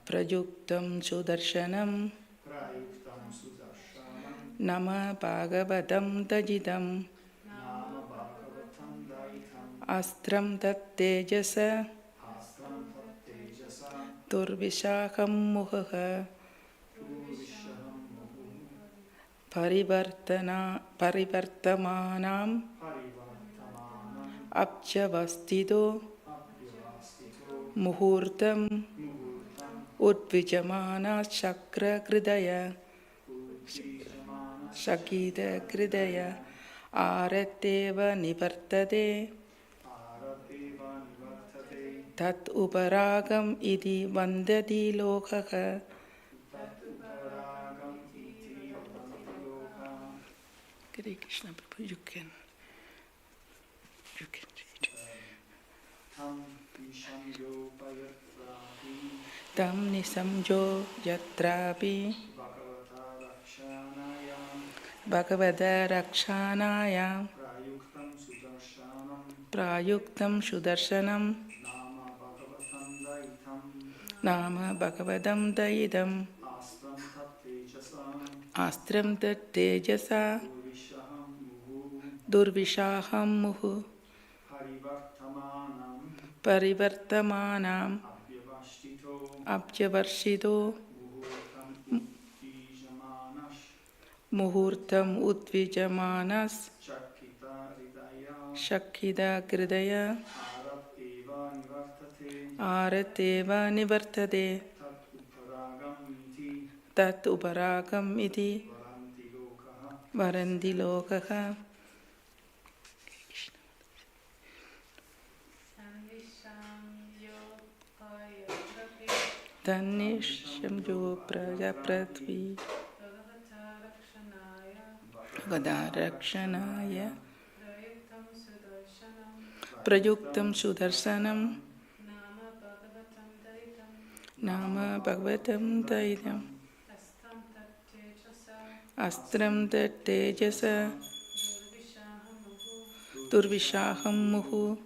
Prayuktam Sudarshanam Nama Bhagavatam Tajidam Astram Tat Tejasa Turvishaham Muhaha Parivartamanam Abjavastido Muhurtam Udvijamana Shakra Kridaya Shakita Kridaya Arateva Nivartade Tat Uparagam Idi Vandati Lokaha. Hare Krishna Prabhu, you can read. Tam nisamjo yatrapi Bhagavata Rakshanaya Prayuktam Sudarshanam Nama Bhagavatam Daidam Astram Tat Tejasa Durvishaham Muhu Parivartamanam Abjavarshido Muhurtam Udvijamanas Shakida Kridaya Arateva Nivartade Tat Uparagam Iti Varanti Lokaha. Tanisham Prajapratvi Bhagavata Rakshanaya Prayuktam Sudarshanam Nama Bhagavatam Daidam Astram Tat Tejasa Durvishaham Muhu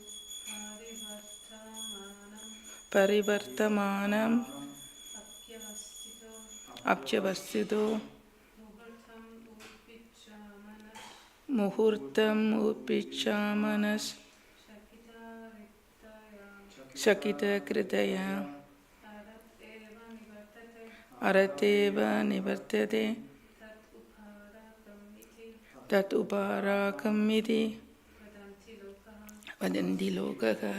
Parivartamanam Abjavastido Muhurtam Upicamanas Shakita Kridaya Arateva Nivartade Tat Uparakam Iti Vadanti Lokaha.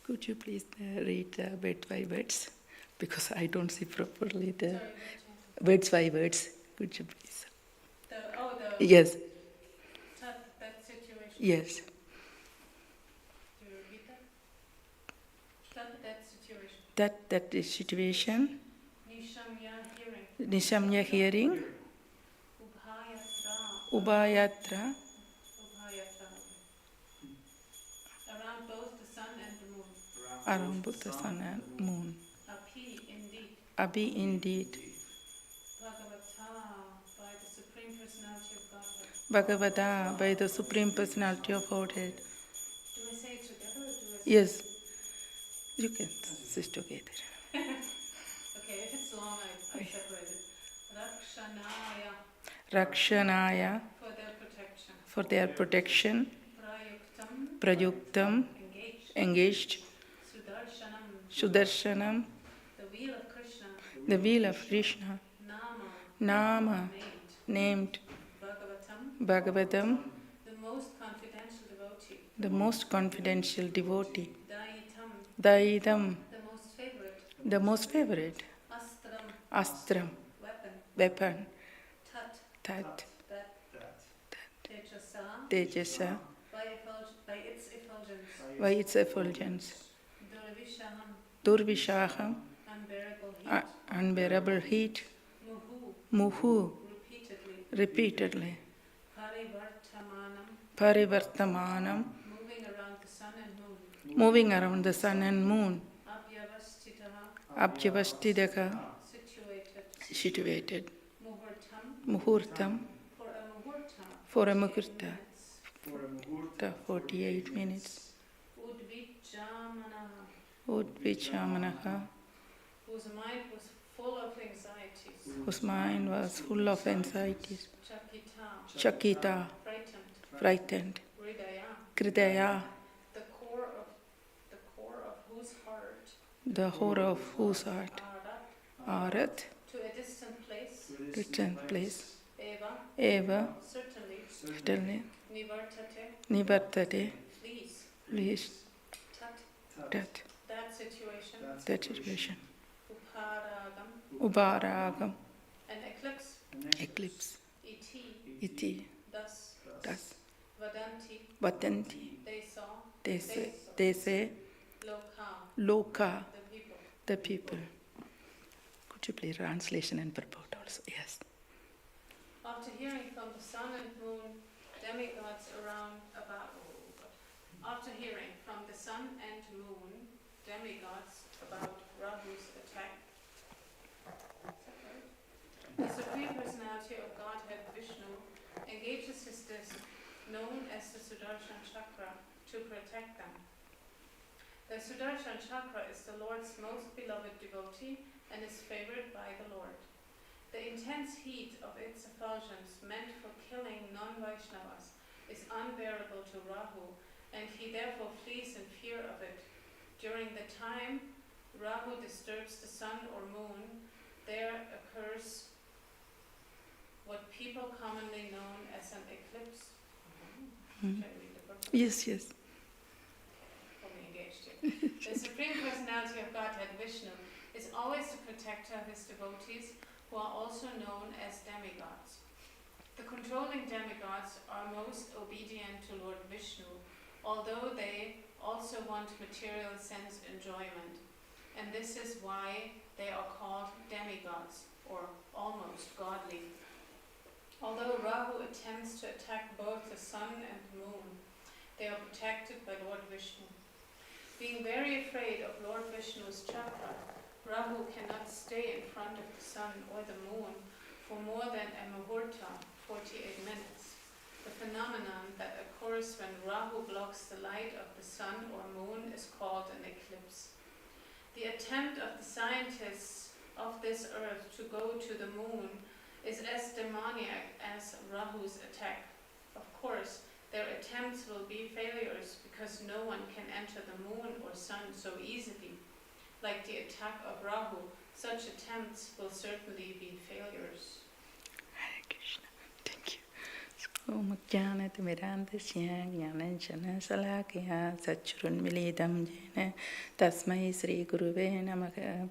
Could you please read word by words? Because I don't see properly the words by words. Could you please? Yes. That situation. Yes. Do you repeat that? That situation. That is situation. Nishamya hearing. Nishamya hearing. Ubhayatra. Around both the sun and the moon. Around both the sun and moon. Abhi indeed. Abhi indeed. Bhagavata by the Supreme Personality of Godhead. Bhagavata by the Supreme Personality of Godhead. Do I say it together or do I say Yes. You can sit together. Okay, if it's long, I separate it. Rakshanaya. Rakshanaya. For their protection. Prayuktam. Prayuktam. Engaged. Sudarshanam. The wheel of Krishna. Nama. Named. Bhagavatam. The most confidential devotee. Daidam. The most favorite. Astram. Weapon. Tat. Tejasa. By its effulgence. Durvishaham. Unbearable heat. Muhu. Repeatedly. Parivartamanam. Moving around the sun and moon. Abhyavastidaka. Situated. Muhurtam. For a muhurta. 48 minutes. Udvichamanaha. whose mind was full of anxieties. whose mind was full of anxieties. Chakita, Chakita, frightened. Hridaya, Kridaya, the core of whose heart, the horror of whose heart. Arat, Arat, to a distant place. Eva, Eva, certainly, Nivartate, Nivartate, flees. Tat, that situation, Uparagam, Ubaragam, an eclipse. iti, Iti, thus, Vadanti, Vatanti, they they say, Loka, Loka, the people. Could you please translation and purport also? Yes. After hearing from the sun and moon, demigods around about. After hearing from the sun and moon, demigods about Rahu's attack. The Supreme Personality of Godhead Vishnu engages his disc, known as the Sudarshan Chakra, to protect them. The Sudarshan Chakra is the Lord's most beloved devotee and is favored by the Lord. The intense heat of its effulgence, meant for killing non-Vaishnavas, is unbearable to Rahu, and he therefore flees in fear of it. During the time Rahu disturbs the sun or moon, there occurs what people commonly known as an eclipse. Mm. Should I read the purpose? Yes. Fully engaged here. The Supreme Personality of Godhead Vishnu is always the protector of his devotees, who are also known as demigods. The controlling demigods are most obedient to Lord Vishnu, although they also want material sense enjoyment, and this is why they are called demigods, or almost godly. Although Rahu attempts to attack both the sun and the moon, they are protected by Lord Vishnu. Being very afraid of Lord Vishnu's chakra, Rahu cannot stay in front of the sun or the moon for more than a muhurta, 48 minutes. The phenomenon that occurs when Rahu blocks the light of the sun or moon is called an eclipse. The attempt of the scientists of this earth to go to the moon is as demoniac as Rahu's attack. Of course, their attempts will be failures because no one can enter the moon or sun so easily. Like the attack of Rahu, such attempts will certainly be failures. Hare Krishna. Thank you. Om Jnanat Mirandasya Jnananjana Salakya Satchurunmilidam Jena Tasmai Sri Guruve Namaha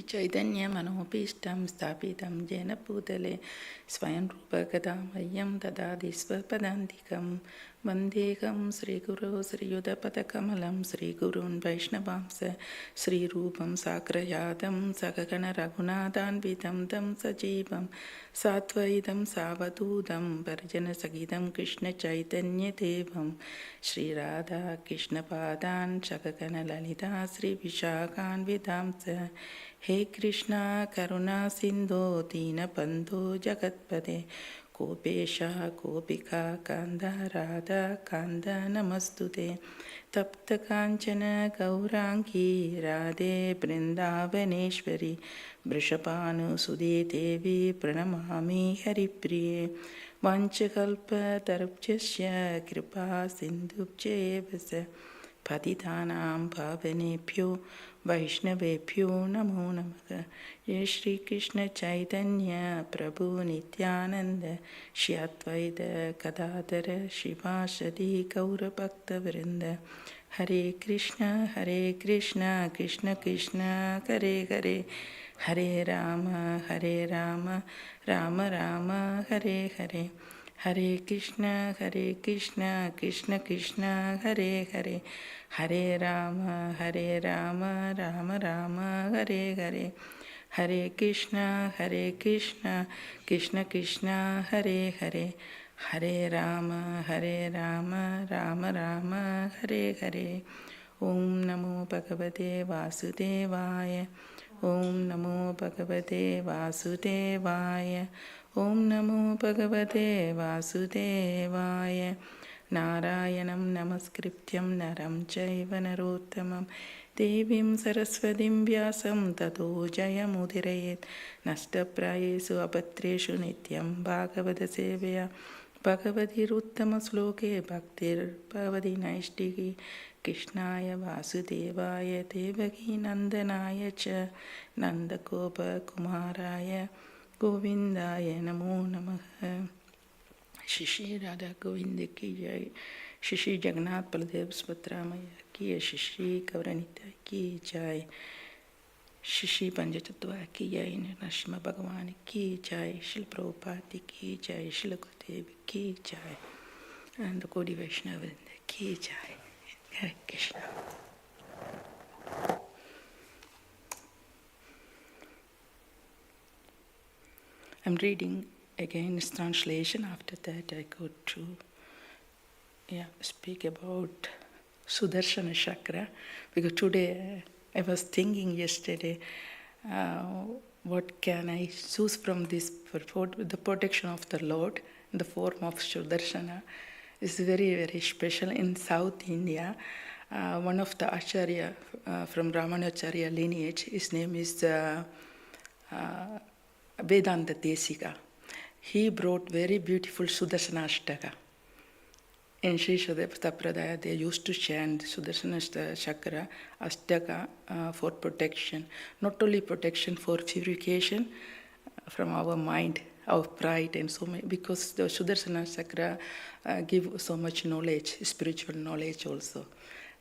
Chaitanya Manopistam Stapitam Jena Pudale Swayam Rupa Kadamayyam Dadadi Swapadantikam Vandekam Sri Guru Sri Yudapada Kamalam Sri Gurun Vaishnavamsa Sri Rupam Sakrayadam Sakagana Raghunadan Vidam Dam Sajivam Satvaidam Savadudam Varjana Sagidam Krishna Chaitanya Devam Sri Radha Krishna Padan Sakagana Lalita Sri Vishakan Vidamsa He Krishna Karuna Sindho Dina Bandho Jagatpade Kopesha Kopika Kanda Radha Kanda Namastute Tapta Kanchana Gaurangi Radhe Brindavaneshwari Vrishabhanu Sudhe Devi Pranamami Haripriye Vanchakalpa Tarupchasya Kripa Sindhubhyevasa Patitanam Bhavanebhyo Vaishnavebhyo Namo Namaha Jai Shri Krishna Chaitanya Prabhu Nityananda Shri Advaita Gadadhara Shivasadi Gaura Bhakta Vrinda Hare Krishna Krishna Krishna Hare Hare Hare Rama Rama Rama Hare Hare Hare Krishna Krishna Krishna Hare Hare Hare Rama Rama Rama Hare Hare Hare Krishna Krishna Krishna Hare Hare Hare Rama Rama Rama Hare Hare Om Namo Bhagavate Vasudevaya Om Namo Bhagavate Vasudevaya Om Namo Bhagavate Vasudevaya Narayanam Namaskrityam Naram Chaiva Narottamam Devim Saraswatim Vyasam Tato Jayamudirayet Nashtaprayesu Apatreshu Nityam Bhagavata Sevaya Bhagavati Ruttama Sloke Bhaktir Bhavati Naishtiki Krishnaya Vasudevaya Devaki Nandanaya Cha Nandakopa Kumaraya Govindaya Namo Namaha Shishi Radha Govinda Ki Jai Shishi Jagannath Baladev Subhadramaya Ki Shishi Gauranita Ki Jai Shishi Panchatattva Ki Jai Nrsimha Bhagavan Ki Jai Srila Prabhupada Ki Jai Srila Gurudev Ki Jai and the Gaudiya Vaishnava Ki Jai. Hare Krishna. I'm reading again this translation. After that I go to speak about Sudarshana Chakra, because today I was thinking yesterday, what can I choose from this? The protection of the Lord in the form of Sudarshana is very, very special. In South India, one of the Acharya from Ramanacharya lineage, his name is Vedanta Desika. He brought very beautiful Sudarshana Ashtaka. In Sri Shadapata Pradaya, they used to chant Sudarshana Chakra Ashtaka for protection. Not only protection, for purification from our mind, our pride, and so many, because the Sudarshana Chakra give so much knowledge, spiritual knowledge also.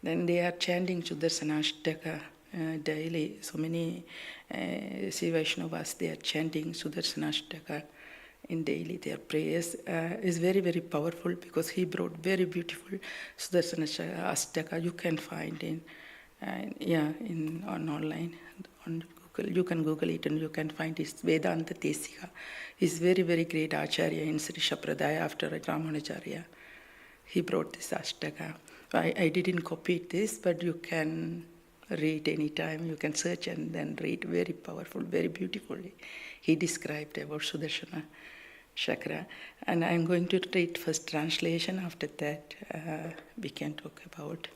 Then they are chanting Sudarshana Ashtaka daily. So many Sri Vaishnavas, they are chanting Sudarshana Ashtaka in daily their prayers. Is very, very powerful, because he brought very beautiful Sudarshana Ashtaka. You can find on online on Google. You can Google it and you can find it. Vedanta Desika. He's very, very great Acharya in Sri Shapradaya after Ramanacharya. He brought this Ashtaka. I didn't copy this, but you can read anytime. You can search and then read. Very powerful, very beautifully. He described about Sudarshana Chakra. And I'm going to read first translation. After that, we can talk about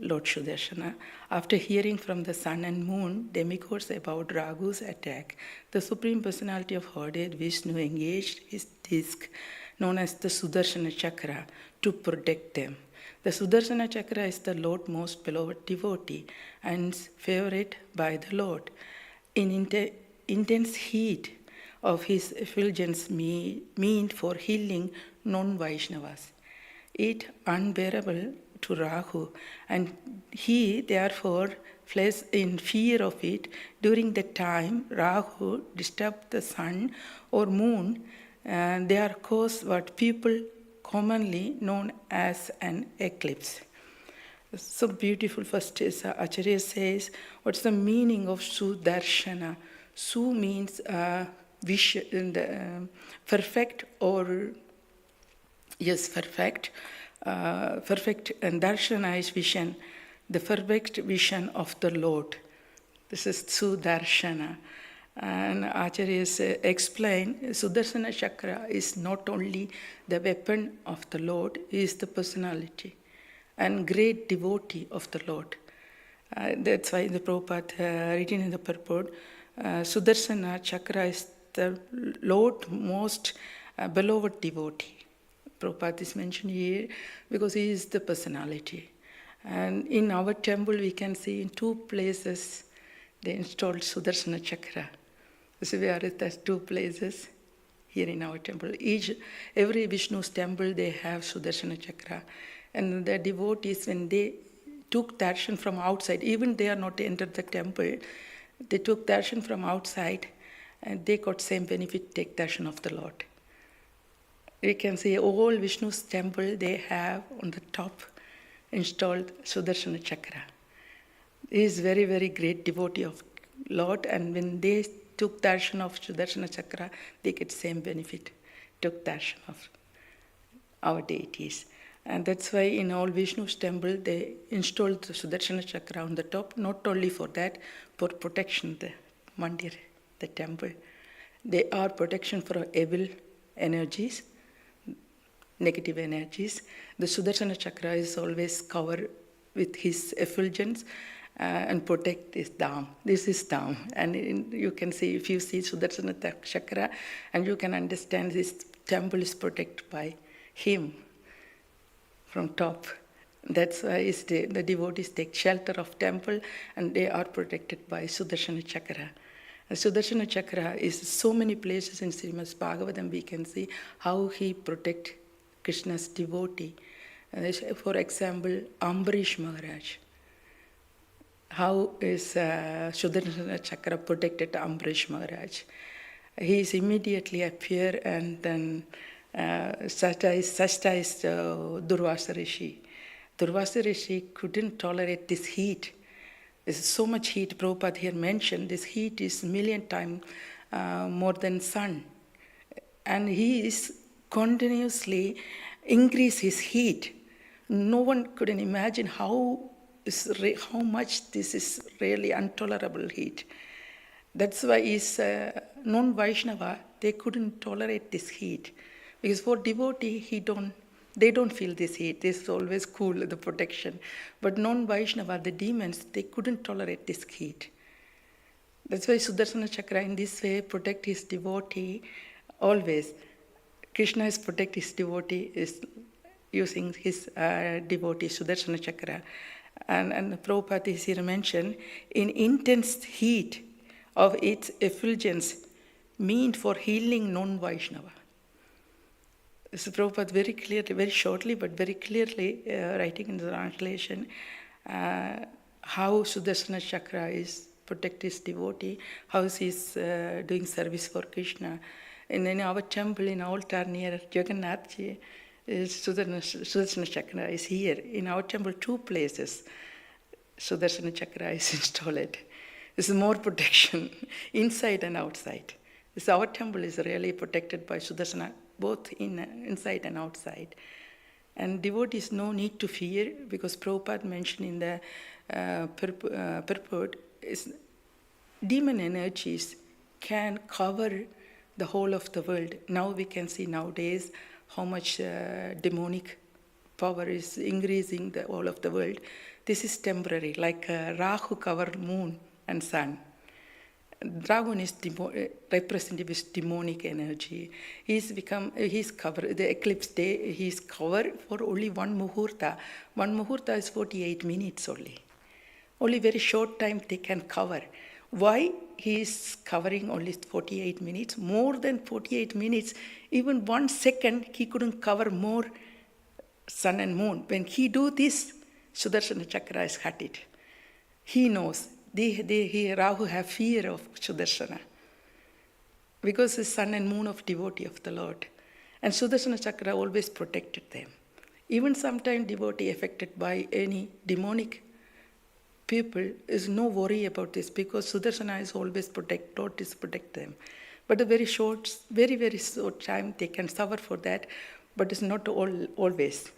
Lord Sudarshana. After hearing from the sun and moon demigods about Ragu's attack, the Supreme Personality of Godhead, Vishnu, engaged his disc, known as the Sudarshana Chakra, to protect them. The Sudarshana Chakra is the Lord's most beloved devotee and favorite by the Lord. In intense heat of his effulgence meant for healing non-Vaishnavas. It unbearable to Rahu, and he therefore fled in fear of it. During the time Rahu disturbed the sun or moon, they are caused what people commonly known as an eclipse. So beautiful. First is Acharya says, what's the meaning of Sudarshana? Su means vision, perfect, or yes, perfect. Perfect, and darshana is vision, the perfect vision of the Lord. This is Sudarshana. And Acharyas explain, Sudarshana Chakra is not only the weapon of the Lord, he is the personality and great devotee of the Lord. That's why the Prabhupada written in the purport, Sudarshana Chakra is the Lord's most beloved devotee. Prabhupada is mentioned here because he is the personality. And in our temple, we can see in two places they installed Sudarshana Chakra. So we are at those two places here in our temple. Every Vishnu's temple, they have Sudarshana Chakra. And the devotees, when they took darshan from outside, even they are not entered the temple, they took darshan from outside, and they got same benefit, take darshan of the Lord. We can see all Vishnu's temple, they have on the top installed Sudarshana Chakra. He is very, very great devotee of Lord, and when they took darshan of Sudarshana Chakra, they get same benefit, took darshan of our deities. And that's why in all Vishnu's temple, they installed the Sudarshana Chakra on the top, not only for that, for protection, the mandir, the temple. They are protection for evil energies, negative energies. The Sudarshana Chakra is always cover with his effulgence and protect this Dham. This is Dham. And you can see, if you see Sudarshana Chakra, and you can understand this temple is protected by him from top. That's why the devotees take shelter of temple and they are protected by Sudarshana Chakra. And Sudarshana Chakra is so many places in Srimad Bhagavatam we can see how he protect Krishna's devotee. For example, Ambarish Maharaj. How is Sudarshana Chakra protected Ambarish Maharaj? He is immediately appear and then chastised Durvasa Rishi. Durvasa Rishi couldn't tolerate this heat. There's so much heat. Prabhupada here mentioned this heat is million times more than sun. And he is continuously increase his heat. No one couldn't imagine how much this is really intolerable heat. That's why is non-Vaishnava, they couldn't tolerate this heat. Because for devotee, they don't feel this heat. This is always cool, the protection. But non-Vaishnava, the demons, they couldn't tolerate this heat. That's why Sudarshana Chakra in this way protect his devotee always. Krishna is protect his devotee is using his devotee Sudarshana Chakra. And Prabhupada is here mentioned, in intense heat of its effulgence meant for healing non-Vaishnava. So Prabhupada very clearly, very shortly, but very clearly writing in the translation how Sudarshana Chakra is protect his devotee, how he is doing service for Krishna. And in our temple, in our altar near Jagannathji, Sudarshana Chakra is here. In our temple, 2 places, Sudarshana Chakra is installed. This is more protection, inside and outside. So our temple is really protected by Sudarshana, both inside and outside. And devotees no need to fear, because Prabhupada mentioned in the purport, is demon energies can cover the whole of the world. Now we can see nowadays how much demonic power is increasing the whole of the world. This is temporary, like Rahu cover moon and sun. Dragon is representative of demonic energy. He's covered, the eclipse day, he's covered for only 1 muhurta. 1 muhurta is 48 minutes only. Only very short time they can cover. Why he is covering only 48 minutes? More than 48 minutes, even 1 second, he couldn't cover more sun and moon. When he do this, Sudarshana Chakra is cut. He knows. Rahu have fear of Sudarshana, because the sun and moon of devotee of the Lord. And Sudarshana Chakra always protected them. Even sometimes devotee affected by any demonic people is no worry about this, because Sudarshana is always protect, Lord is protect them. But a very short time they can suffer for that, but it's not always.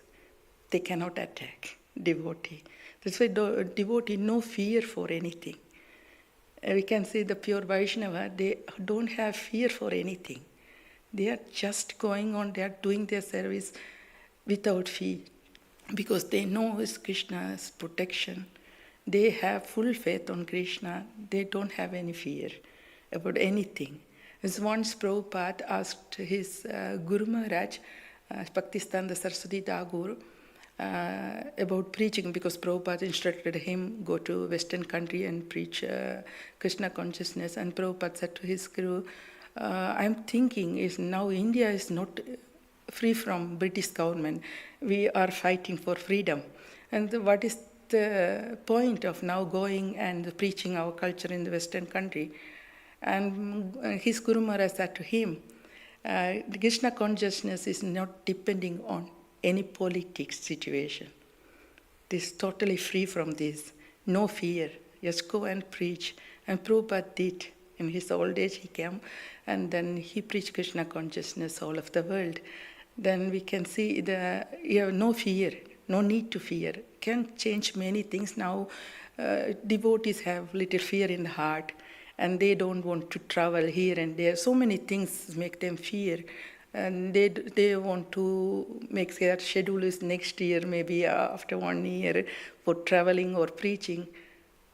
They cannot attack devotee. That's why devotee no fear for anything. We can see the pure Vaishnava, they don't have fear for anything. They are just going on, they are doing their service without fear, because they know it's Krishna's protection. They have full faith on Krishna. They don't have any fear about anything. As once Prabhupada asked his Guru Maharaj, Bhaktisthanda Saraswati Thakur, about preaching, because Prabhupada instructed him go to Western country and preach Krishna consciousness. And Prabhupada said to his Guru, I'm thinking is now India is not free from British government. We are fighting for freedom. And what is the point of now going and preaching our culture in the Western country? And his Guru Maharaj said to him, Krishna consciousness is not depending on any politics situation. This is totally free from this. No fear. Just go and preach. And Prabhupada did. In his old age he came and then he preached Krishna consciousness all of the world. Then we can see you have no fear, no need to fear. Can change many things now. Devotees have little fear in the heart and they don't want to travel here and there. So many things make them fear. and they want to make their schedule is next year, maybe after 1 year, for traveling or preaching.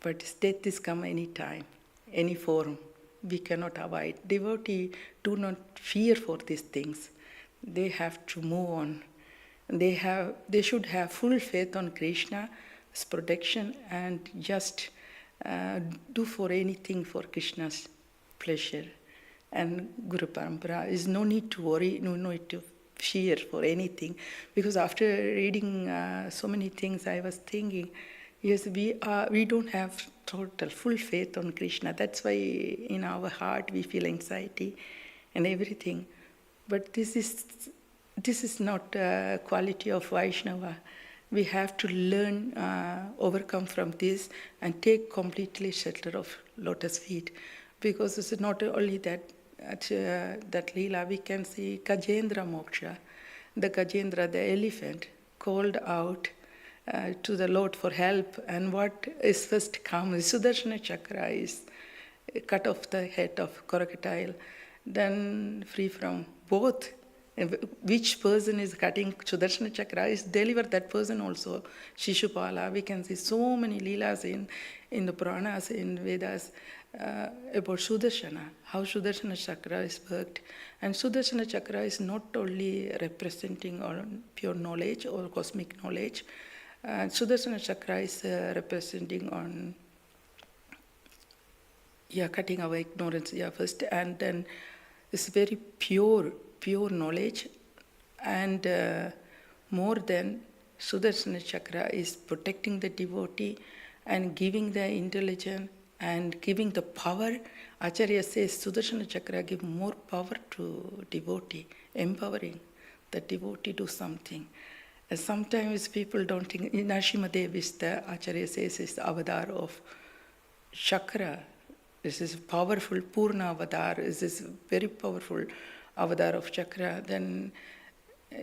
But death is come any time, any form. We cannot avoid. Devotee do not fear for these things. They have to move on. They should have full faith on Krishna's protection and just do for anything for Krishna's pleasure. And Guru Parampara is no need to worry, no need to fear for anything. Because after reading so many things, I was thinking, yes, we don't have total full faith on Krishna. That's why in our heart we feel anxiety and everything. But this is not quality of Vaishnava. We have to learn, overcome from this, and take completely shelter of lotus feet. Because it's not only that Leela, we can see Gajendra Moksha. The Gajendra, the elephant, called out to the Lord for help. And what is first come? Sudarshana Chakra is cut off the head of crocodile, then free from both. Which person is cutting Sudarshana Chakra is deliver that person also. Shishupala, we can see so many Leelas in the Puranas, in Vedas, about Sudarshana, how Sudarshana Chakra is worked. And Sudarshana Chakra is not only representing pure knowledge or cosmic knowledge. Sudarshana Chakra is representing on cutting away ignorance first, and then it's very pure knowledge, and more than Sudarshana Chakra is protecting the devotee and giving the intelligence and giving the power. Acharya says Sudarshana Chakra give more power to devotee, empowering the devotee to do something. And sometimes people don't think, Narasimhadev is the Acharya says is the avatar of Chakra. This is powerful Purna avatar. This is very powerful avatar of Chakra. Then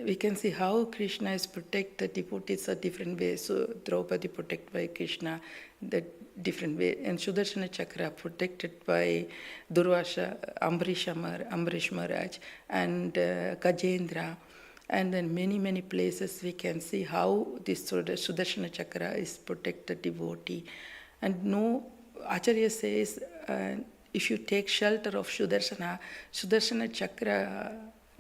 we can see how Krishna is protect the devotees a different way. So Draupadi protected by Krishna, the different way. And Sudarshana Chakra protected by Durvasa, Ambarish Maharaj, and Gajendra. And then many places we can see how this Sudarshana Chakra is protected devotee. And no, Acharya says, if you take shelter of Sudarshana Chakra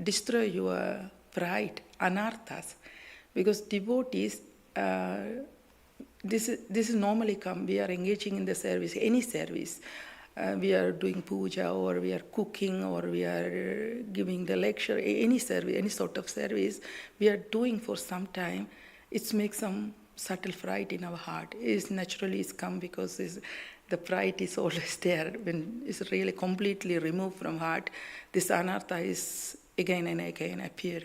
destroy your pride, anarthas. Because devotees, this is normally come, we are engaging in the service, any service. We are doing puja, or we are cooking, or we are giving the lecture, any service, any sort of service we are doing for some time. It makes some subtle pride in our heart. It's naturally come because the pride is always there. When it's really completely removed from heart, this anartha is again and again appear.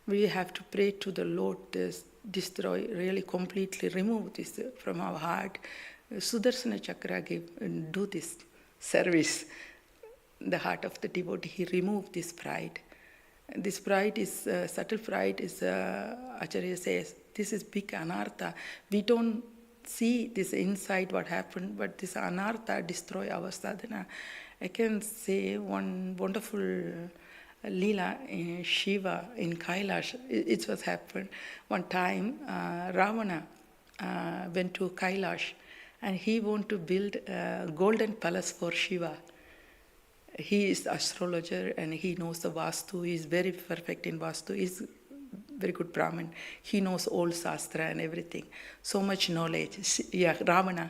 We have to pray to the Lord to destroy, really completely remove this from our heart. Sudarshana Chakra do this service, the heart of the devotee. He removed this pride. This pride is, subtle pride is, Acharya says, this is big anartha. We don't see this inside what happened, but this anartha destroy our sadhana. I can say one wonderful Leela in Shiva in Kailash. It was happened one time. Ravana went to Kailash, and he wanted to build a golden palace for Shiva. He is astrologer and he knows the Vastu. He is very perfect in Vastu. He is very good Brahmin. He knows all Shastra and everything. So much knowledge. Yeah, Ravana,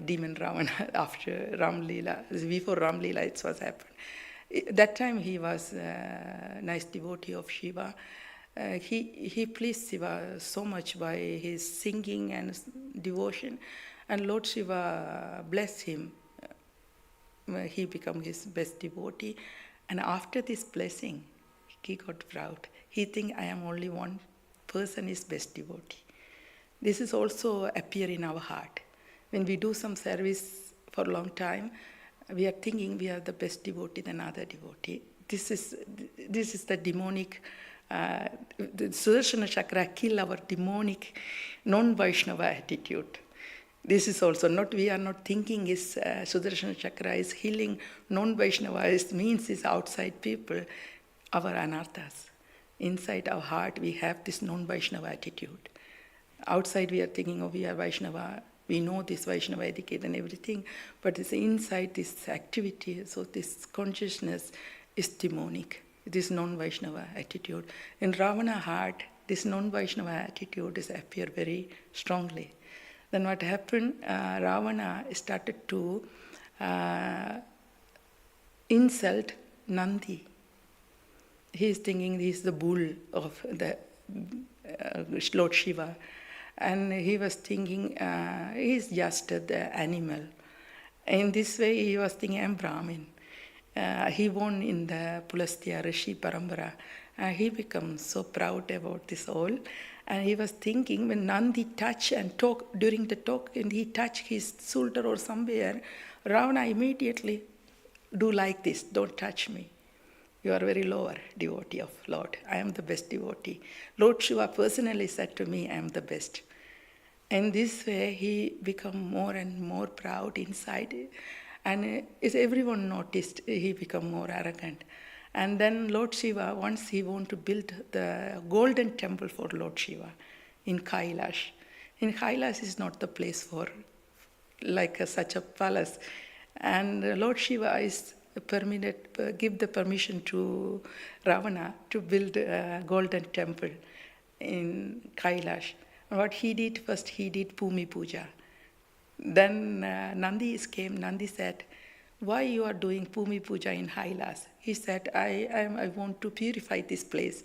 demon Ravana, after Ram Leela. Before Ram Leela it was happened. That time he was a nice devotee of Shiva. He pleased Shiva so much by his singing and devotion, and Lord Shiva blessed him. He became his best devotee, and after this blessing, he got proud. He think I am only one person is best devotee. This is also appear in our heart. When we do some service for a long time, we are thinking we are the best devotee than other devotee. This is the demonic. The Sudarshana Chakra kill our demonic non-Vaishnava attitude. This is also not, we are not thinking is Sudarshana Chakra is healing non-Vaishnava, means is outside people. our anarthas. Inside our heart, we have this non-Vaishnava attitude. Outside, we are thinking, oh, we are Vaishnava, we know this Vaishnava etiquette and everything, but it's inside this activity, so this consciousness is demonic, this non-Vaishnava attitude. In Ravana heart, this non-Vaishnava attitude is appear very strongly. Then what happened, Ravana started to insult Nandi. He is thinking he is the bull of the Lord Shiva. And he was thinking he is just the animal. In this way, he was thinking, I am Brahmin. He born in the Pulastya Rishi Parambara. He becomes so proud about this all. And he was thinking, when Nandi touch and talk, during the talk, and he touch his shoulder or somewhere, Ravana immediately do like this, don't touch me. You are very lower devotee of Lord. I am the best devotee. Lord Shiva personally said to me, I am the best. In this way, he become more and more proud inside. And as everyone noticed, he become more arrogant. And then Lord Shiva, once he wanted to build the golden temple for Lord Shiva in Kailash. In Kailash is not the place for such a palace. And Lord Shiva is give the permission to Ravana to build a golden temple in Kailash. And what he did, first he did Bhumi Puja. Then Nandi came, Nandi said, why you are doing Bhumi Puja in Kailash? He said, I want to purify this place.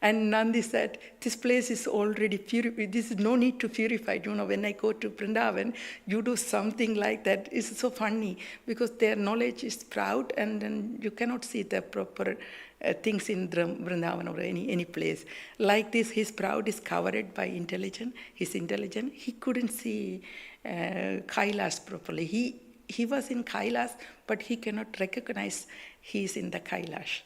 And Nandi said, this place is already purified. This is no need to purify. You know, when I go to Vrindavan, you do something like that. It's so funny because their knowledge is proud and then you cannot see the proper things in Vrindavan or any place. Like this, his proud is covered by intelligence. He's intelligent. He couldn't see Kailash properly. He was in Kailash, but he cannot recognize he is in the Kailash.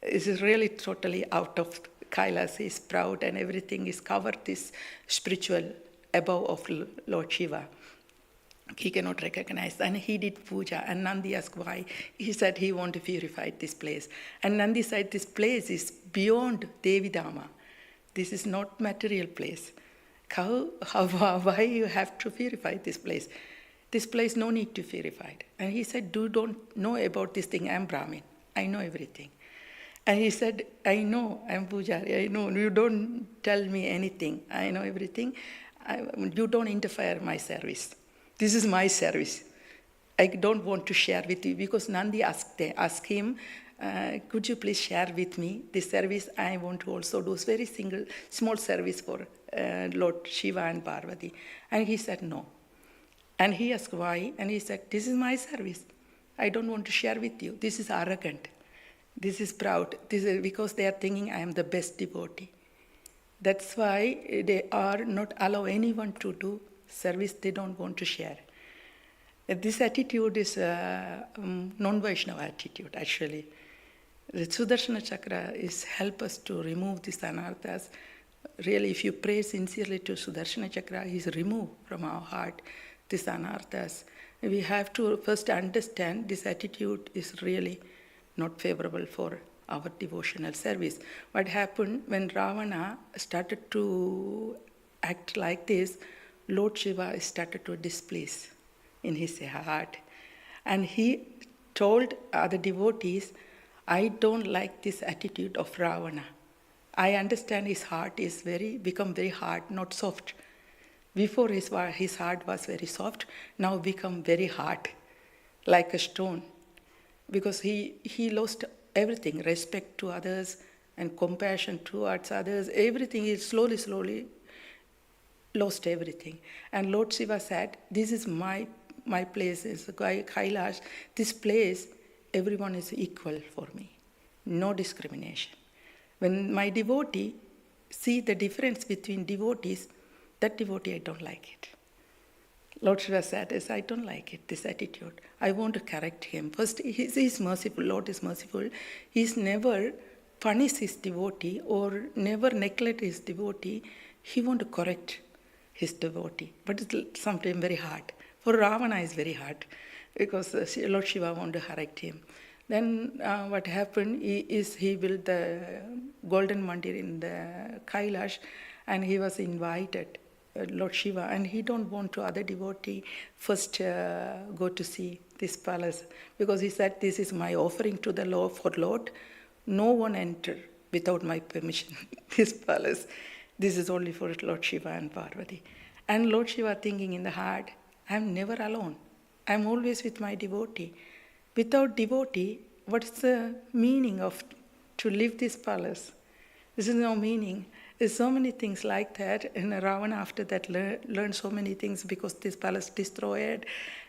It is really totally out of Kailash. He is proud and everything is covered, this spiritual above of Lord Shiva. He cannot recognize. And he did puja. And Nandi asked why. He said he wanted to purify this place. And Nandi said this place is beyond Devidama. This is not material place. Why you have to purify this place? This place no need to purify. And he said, you don't know about this thing. I am Brahmin. I know everything. And he said, I know, I am Pujari, I know, you don't tell me anything, I know everything, you don't interfere in my service. This is my service. I don't want to share with you, because Nandi asked him, could you please share with me this service? I want to also do very small service for Lord Shiva and Parvati. And he said, no. And he asked why, and he said, this is my service. I don't want to share with you. This is arrogant. This is proud. This is because they are thinking I am the best devotee. That's why they are not allow anyone to do service they don't want to share. This attitude is a non-Vaishnava attitude, actually. The Sudarshana Chakra is help us to remove these anarthas. Really, if you pray sincerely to Sudarshana Chakra, he is removed from our heart these anarthas. We have to first understand this attitude is really not favorable for our devotional service. What happened when Ravana started to act like this, Lord Shiva started to displease in his heart. And he told other devotees, I don't like this attitude of Ravana. I understand his heart is become very hard, not soft. Before his heart was very soft, now become very hard, like a stone. Because he lost everything, respect to others and compassion towards others, everything. He slowly lost everything. And Lord Shiva said, this is my place, is Kailash. This place, everyone is equal for me. No discrimination. When my devotee see the difference between devotees, that devotee, I don't like it. Lord Shiva said, yes, I don't like it, this attitude. I want to correct him. First, he is merciful. Lord is merciful. He's never punish his devotee or never neglect his devotee. He want to correct his devotee. But it's sometimes very hard. For Ravana, it's very hard because Lord Shiva want to correct him. Then what happened is he built the golden mandir in the Kailash, and he was invited, Lord Shiva, and he don't want to other devotee first go to see this palace, because he said, this is my offering to the Lord for Lord. No one enter without my permission this palace. This is only for Lord Shiva and Parvati. And Lord Shiva thinking in the heart, I'm never alone. I'm always with my devotee. Without devotee, what's the meaning of to live this palace? This is no meaning. There's so many things like that, and Ravana after that learned so many things because this palace destroyed,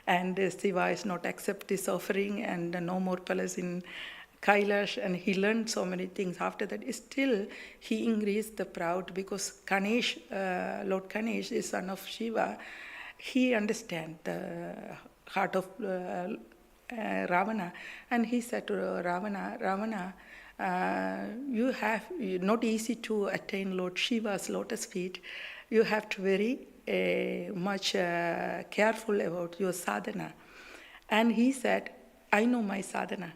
and Shiva is not accept this offering, and no more palace in Kailash, and he learned so many things. After that, still he increased the proud because Ganesh, Lord Ganesh is son of Shiva. He understands the heart of Ravana, and he said to Ravana, you have not easy to attain Lord Shiva's lotus feet. You have to very much careful about your sadhana. And he said, I know my sadhana.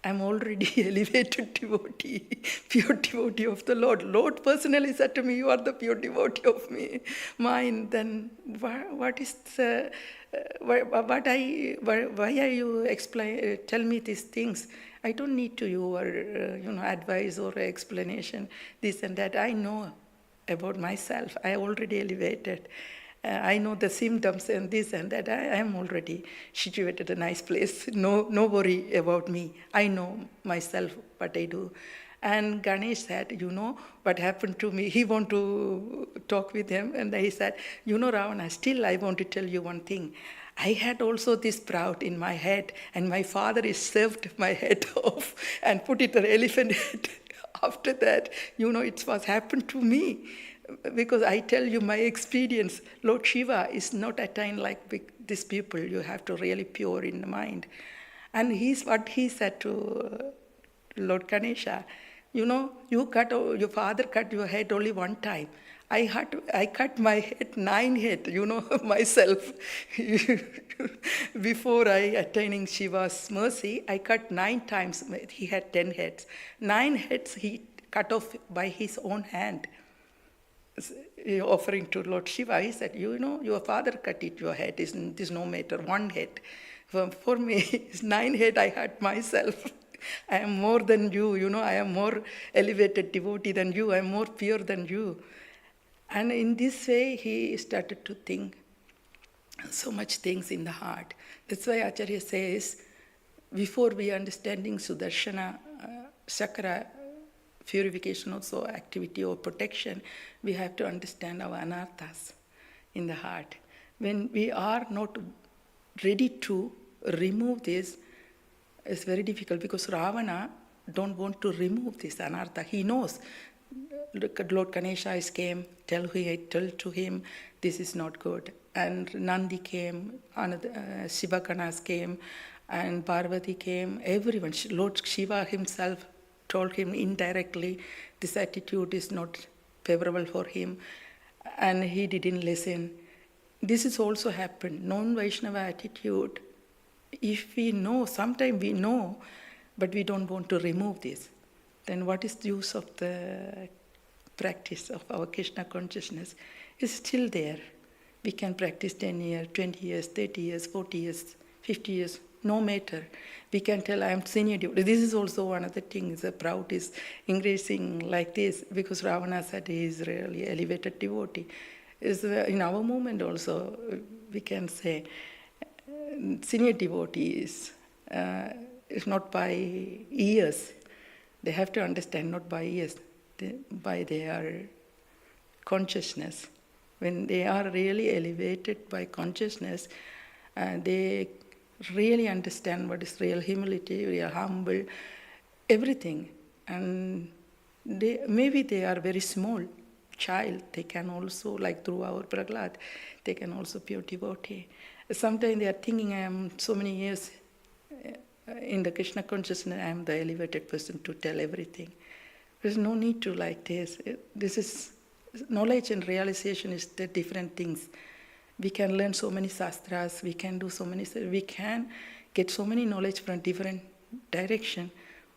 I'm already elevated devotee, pure devotee of the Lord. Lord personally said to me, you are the pure devotee of me, mine. Then what is the, why are you tell me these things? I don't need to your advice or explanation, this and that. I know about myself. I already elevated. I know the symptoms and this and that. I am already situated in a nice place. No worry about me. I know myself what I do. And Ganesh said, you know what happened to me. He want to talk with him, and he said, you know, Ravana, still I want to tell you one thing. I had also this proud in my head, and my father is served my head off and put it an elephant head. After that, it was happened to me. Because I tell you my experience, Lord Shiva is not attained like these people. You have to really pure in the mind. And what he said to Lord Ganesha, your father cut your head only one time. I cut my head 9 head, myself. Before I attaining Shiva's mercy, I cut 9 times. He had 10 heads. 9 heads he cut off by his own hand. Offering to Lord Shiva, he said, your father cut it, your head is no matter, 1 head. For me, it's 9 head I had myself. I am more than you, I am more elevated devotee than you, I am more pure than you. And in this way, he started to think so much things in the heart. That's why Acharya says, before we understanding Sudarshana Chakra, purification also activity or protection, we have to understand our anarthas in the heart. When we are not ready to remove this, it's very difficult because Ravana don't want to remove this anartha. He knows. Lord Ganesha came, tell to him, this is not good. And Nandi came, Shivaganas came, and Parvati came, everyone. Lord Shiva himself told him indirectly, this attitude is not favorable for him, and he didn't listen. This is also happened, non-Vaishnava attitude. If we know, sometimes we know, but we don't want to remove this, then what is the use of the practice of our Krishna consciousness? It's still there. We can practice 10 years, 20 years, 30 years, 40 years, 50 years, no matter. We can tell I am senior devotee. This is also one of the things, the proud is increasing like this because Ravana said he is really elevated devotee. In our movement also, we can say senior devotees is not by years. They have to understand not by years, by their consciousness. When they are really elevated by consciousness, they really understand what is real humility, real humble, everything. And maybe they are very small child. They can also, like through our Prahlad, they can also be a devotee. Sometimes they are thinking, I am so many years in the Krishna consciousness, I am the elevated person to tell everything. There's no need to like this. This is knowledge and realization is the different things. We can learn so many sastras, we can do so many, we can get so many knowledge from different direction,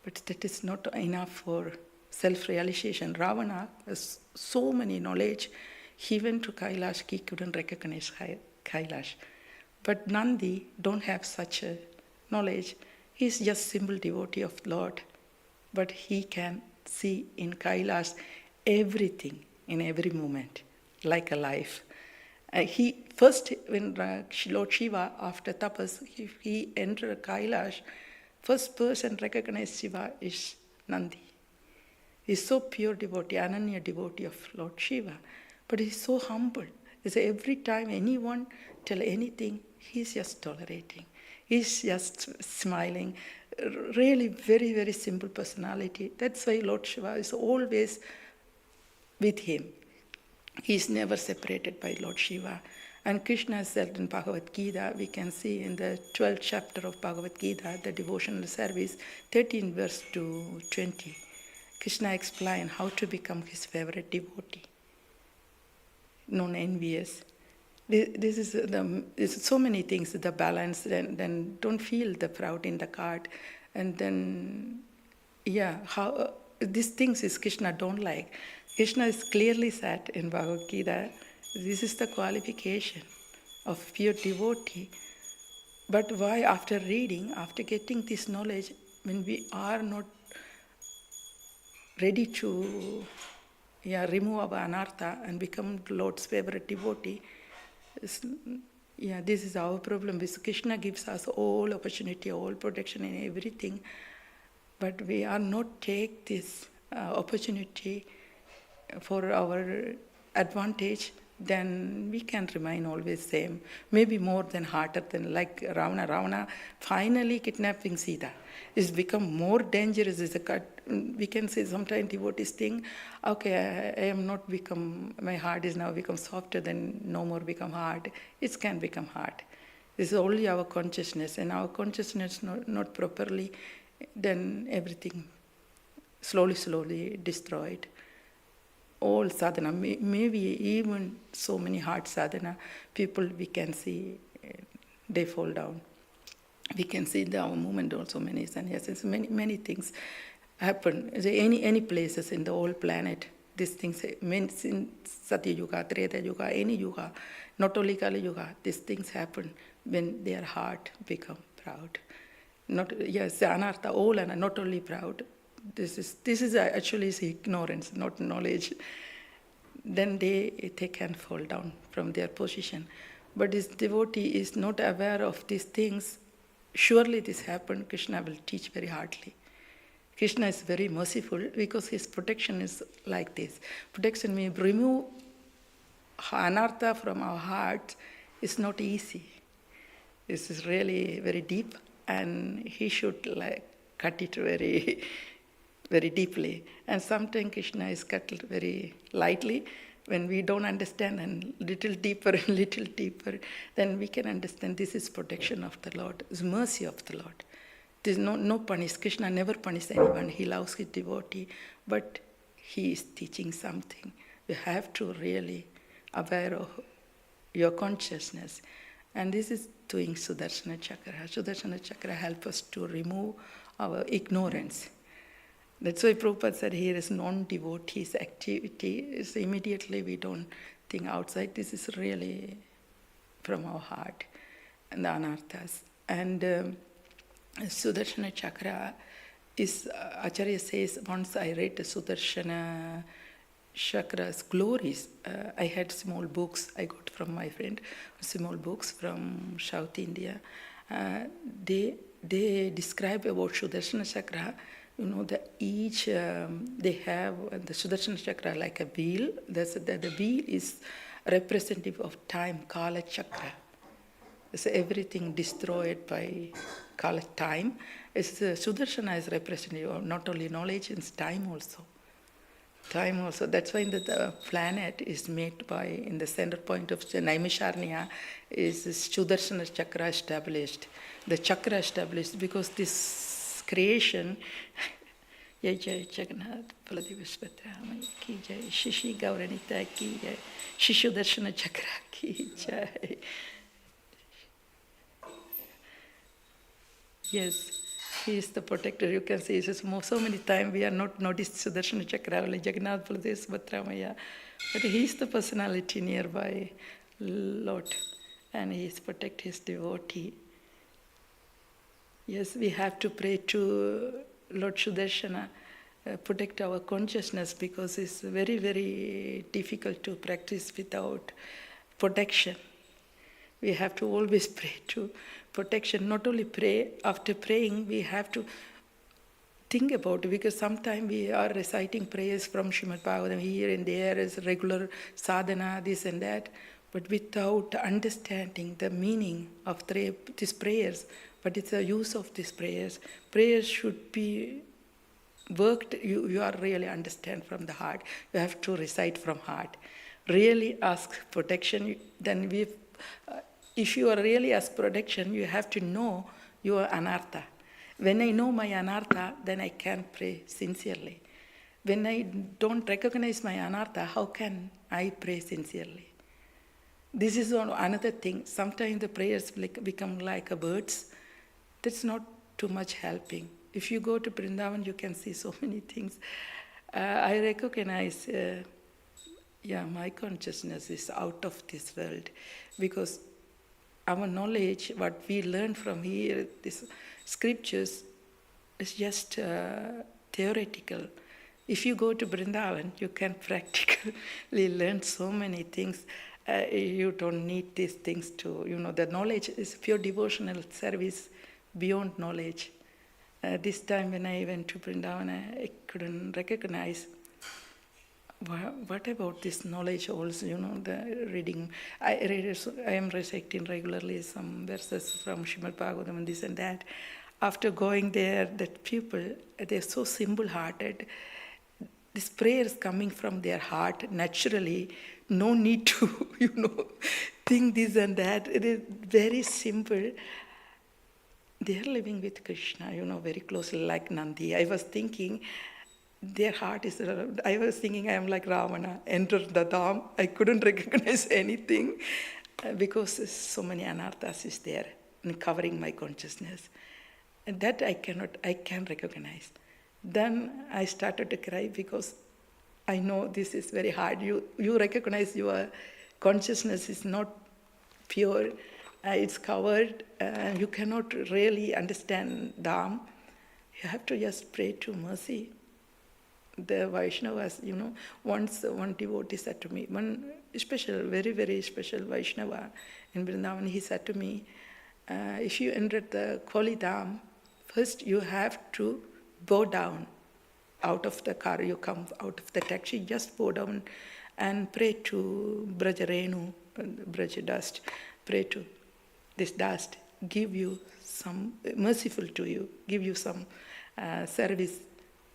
but that is not enough for self-realization. Ravana has so many knowledge. He went to Kailash, he couldn't recognize Kailash. But Nandi don't have such a knowledge. He's just simple devotee of Lord, but he can see in Kailash everything in every moment, like a life. He first, when Lord Shiva, after tapas, he entered Kailash, first person recognized Shiva is Nandi. He's so pure devotee, Ananya devotee of Lord Shiva, but he's so humble. Is every time anyone tell anything, he's just tolerating. He's just smiling. Really very, very simple personality. That's why Lord Shiva is always with him. He is never separated by Lord Shiva. And Krishna said in Bhagavad Gita, we can see in the 12th chapter of Bhagavad Gita, the devotional service, 13 verse to 20. Krishna explained how to become his favorite devotee, non-envious. This is so many things, the balance, then don't feel the proud in the cart. And then, how these things is Krishna don't like. Krishna is clearly said in Bhagavad Gita, this is the qualification of pure devotee. But why after reading, after getting this knowledge, when we are not ready to remove our anartha and become Lord's favorite devotee, this is our problem. Because Krishna gives us all opportunity, all protection and everything, but we are not take this opportunity for our advantage, then we can remain always same. Maybe more than harder than like Ravana. Ravana finally kidnapping Sita. It's become more dangerous. We can say sometimes devotees think, okay, I am not become, my heart is now become softer, then no more become hard. It can become hard. This is only our consciousness, and our consciousness not properly, then everything slowly destroyed. All sadhana, maybe even so many hard sadhana, people we can see, they fall down. We can see in our movement also many sannyasis, many things happen. Any places in the whole planet, these things, in Satya Yuga, Treta Yuga, any Yuga, not only Kali Yuga, these things happen when their heart become proud. Anartha, all and not only proud. This is actually ignorance, not knowledge. Then they can fall down from their position. But this devotee is not aware of these things. Surely this happened, Krishna will teach very hardly. Krishna is very merciful because his protection is like this. Protection means remove anartha from our heart is not easy. This is really very deep, and he should cut it very very deeply. And sometimes Krishna is cut very lightly. When we don't understand and little deeper, then we can understand this is protection of the Lord, it's mercy of the Lord. There's no punish. Krishna never punishes anyone. He loves his devotee, but he is teaching something. You have to really aware of your consciousness. And this is doing Sudarshana Chakra. Sudarshana Chakra helps us to remove our ignorance. That's why Prabhupada said here is non-devotees activity. Is immediately we don't think outside. This is really from our heart and the anarthas. And Sudarshana Chakra is, Acharya says, once I read the Sudarshana Chakra's glories, I had small books I got from my friend, small books from South India. They describe about Sudarshana Chakra. You know, they have the Sudarshana Chakra like a wheel. The wheel is representative of time, Kala Chakra. So everything destroyed by Kala time. Sudarshana is representative of not only knowledge, it's time also. Time also. That's why the planet is made by, in the center point of Naimisharanya, is Sudarshana Chakra established. The chakra established because this creation, Jai Jai Jagannath, Baladev Svatramaya ki Jai, Shishi Gauranita ki Jai, Shishu Darshana Chakra ki Jai. Yes, He is the protector. You can see so many times we are not noticed Sudarshana Chakra, like Jagannath Baladev Subhadramaya. But he is the personality nearby, Lord, and he is protect his devotee. Yes, we have to pray to Lord Sudarshana, protect our consciousness, because it's very, very difficult to practice without protection. We have to always pray to protection. Not only pray, after praying, we have to think about it, because sometimes we are reciting prayers from Srimad Bhagavatam here and there as regular sadhana, this and that, but without understanding the meaning of these prayers. But it's the use of these prayers. Prayers should be worked, you are really understand from the heart. You have to recite from heart. Really ask protection. Then if you are really ask protection, you have to know your anartha. When I know my anartha, then I can pray sincerely. When I don't recognize my anartha, how can I pray sincerely? This is another thing. Sometimes the prayers become like birds. That's not too much helping. If you go to Vrindavan, you can see so many things. I recognize, my consciousness is out of this world, because our knowledge, what we learn from here, these scriptures, is just theoretical. If you go to Vrindavan, you can practically learn so many things. You don't need these things to, the knowledge is pure devotional service beyond knowledge. This time when I went to Vrindavan, I couldn't recognize what about this knowledge also, the reading. I am reciting regularly some verses from Srimad Bhagavatam and this and that. After going there, that people, they're so simple-hearted. This prayer is coming from their heart naturally. No need to, think this and that. It is very simple. They are living with Krishna, very closely, like Nandi. I was thinking, their heart is, I was thinking I am like Ravana, entered the Dham. I couldn't recognize anything because so many anarthas is there and covering my consciousness. And that I can recognize. Then I started to cry because I know this is very hard. You recognize your consciousness is not pure. It's covered, you cannot really understand Dham. You have to just pray to mercy. The Vaishnavas, once one devotee said to me, one special, very, very special Vaishnava in Vrindavan, he said to me, if you enter the Koli Dham, first you have to bow down out of the car, you come out of the taxi, just bow down and pray to Brajarenu, Braja dust, pray to this dust, give you some, merciful to you, give you some service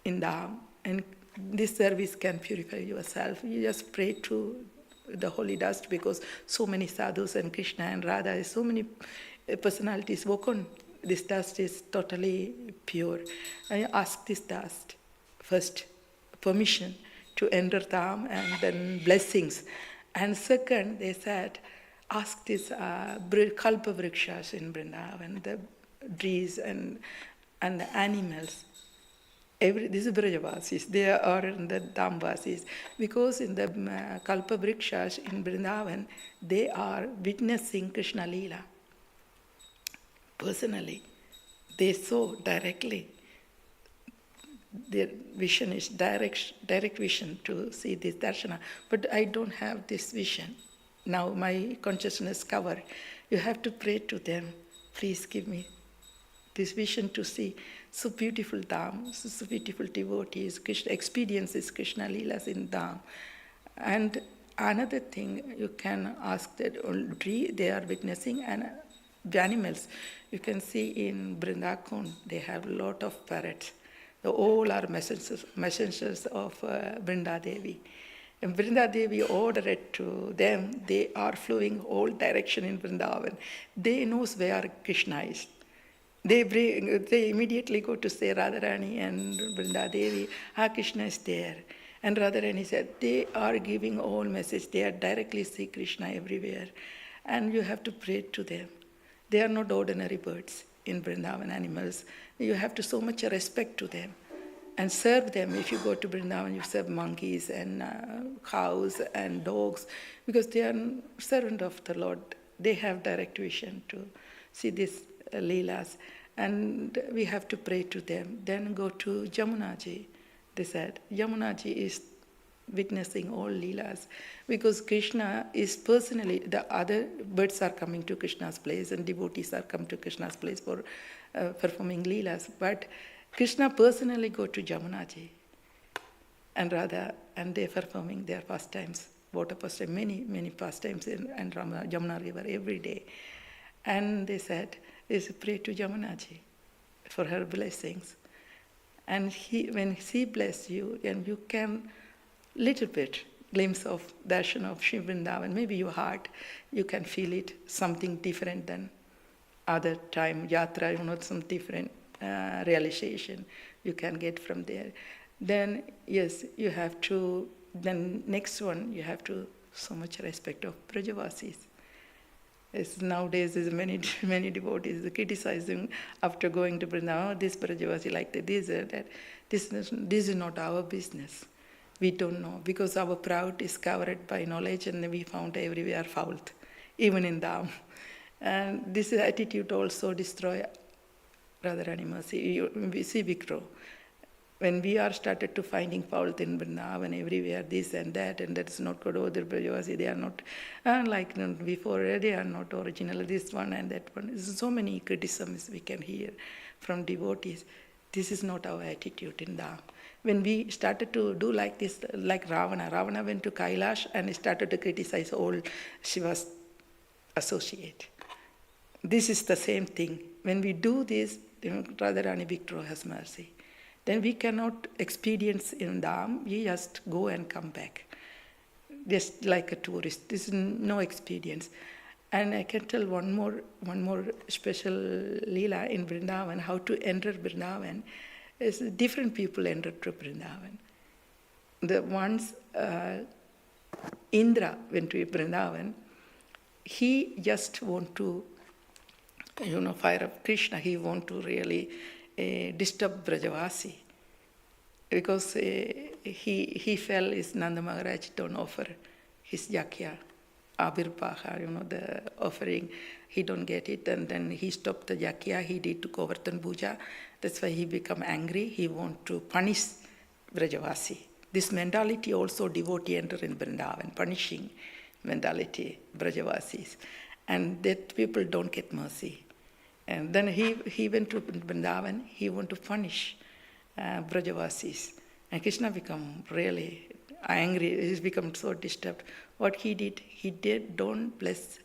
in Dham, and this service can purify yourself. You just pray to the holy dust, because so many sadhus and Krishna and Radha, so many personalities walk on. This dust is totally pure. And you ask this dust first permission to enter Dham, and then blessings. And second, they said, ask this kalpa vrikshas in Vrindavan, the trees and the animals. This is Brajavasis, they are in the Dhamvasis. Because in the kalpa vrikshas in Vrindavan, they are witnessing Krishna Leela. Personally, they saw directly. Their vision is direct vision to see this darshana. But I don't have this vision. Now my consciousness covered. You have to pray to them. Please give me this vision to see so beautiful Dham, so beautiful devotees, Krishna experiences Krishna Leelas in Dham. And another thing you can ask that tree they are witnessing, and the animals. You can see in Brindakon they have a lot of parrots. They all are messengers of Vrinda Devi. And Vrinda Devi ordered to them, they are flowing all direction in Vrindavan. They knows where Krishna is. They immediately go to say Radharani and Vrinda Devi, Krishna is there. And Radharani said, they are giving all message. They are directly see Krishna everywhere. And you have to pray to them. They are not ordinary birds. in Vrindavan animals. You have to so much respect to them and serve them. If you go to Vrindavan, you serve monkeys and cows and dogs because they are servant of the Lord. They have direct vision to see these leelas, and we have to pray to them. Then go to Jamunaji. They said Jamunaji is witnessing all leelas because Krishna is personally, the other birds are coming to Krishna's place and devotees are come to Krishna's place for performing leelas, but Krishna personally go to Jamunaji and Radha, and they performing their pastimes, water pastime, many pastimes in and Jamuna river every day. And they said, is pray to Jamunaji for her blessings. And when she bless you, and you can little bit glimpse of darshan of Shri Vrindavan, maybe your heart, you can feel it something different than other time, yatra, some different realization you can get from there. Then, yes, you have to, then next one, you have to so much respect of Brajavasis. Yes, nowadays, there's many devotees criticizing after going to Vrindavan, oh, this Brajavasi like this or that. This is not our business. We don't know, because our proud is covered by knowledge and we found everywhere fault, even in Dham. And this attitude also destroy Radharani Mercy. We see Vikro. When we are started to finding fault in Vrindavan everywhere, this and that's not good, oh, the Brajavasi, they are not like before, they are not original, this one and that one. There's so many criticisms we can hear from devotees. This is not our attitude in Dham. When we started to do like this, like Ravana went to Kailash and started to criticize all Shiva's associate. This is the same thing. When we do this, Radharani Vikro has mercy. Then we cannot experience in Dham, we just go and come back. Just like a tourist. This is no experience. And I can tell one more special Leela in Vrindavan, how to enter Vrindavan. Is different people enter to Vrindavan. The ones Indra went to Vrindavan, he just want to, fire up Krishna. He want to really disturb Brajavasi because he felt his Nanda Maharaj don't offer his yakya, Abirpaha, the offering. He don't get it, and then he stopped the yakya. He did to Govardhan Puja. That's why he become angry. He want to punish Brajavasi. This mentality also devotee enter in Vrindavan, punishing mentality, Brajavasis. And that people don't get mercy. And then he went to Vrindavan, he want to punish Brajavasis. And Krishna become really angry, he's become so disturbed. What he did don't bless